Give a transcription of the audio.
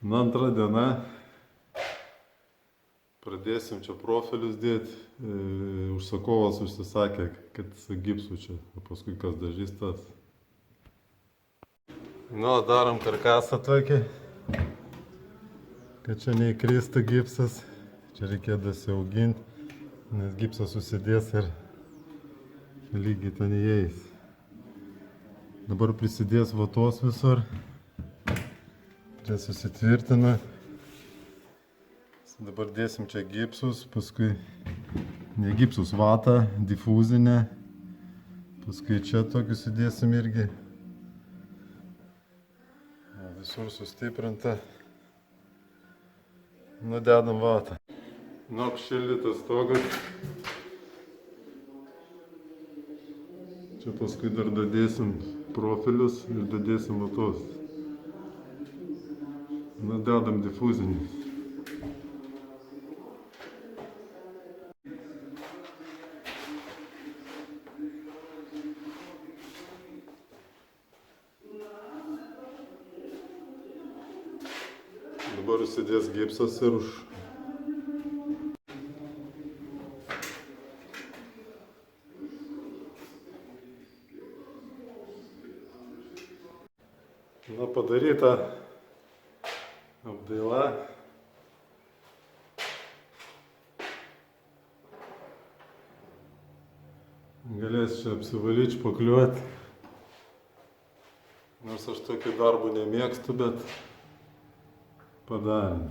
Antra diena. Pradėsim čia profilius dėti. Užsakovas užsisakė, kad su gipsu čia, o paskui kas dažys tas. Nu, darom karkasą tokį, kad čia neįkristų gipsas. Čia reikėjo dasiauginti, nes gipsas susidės ir lygiai ten įeis. Dabar prisidės vatos visur. Čia susitvirtina. Dabar dėsim čia gipsus, paskui ne gipsus, vatą, difuzinę. Paskui čia tokius įdėsim irgi. Visur sustiprinta. Nudedam vatą. Nu, apšildytas stogas. Čia paskui dar dadėsim profilius ir dadėsim vatos. Nudedam difuzinį. Dabar užsidės gipsas ir padaryta apdaila. Galės čia apsivalyti, špakliuoti. Nors aš tokį darbą nemėgstu, bet padarėm.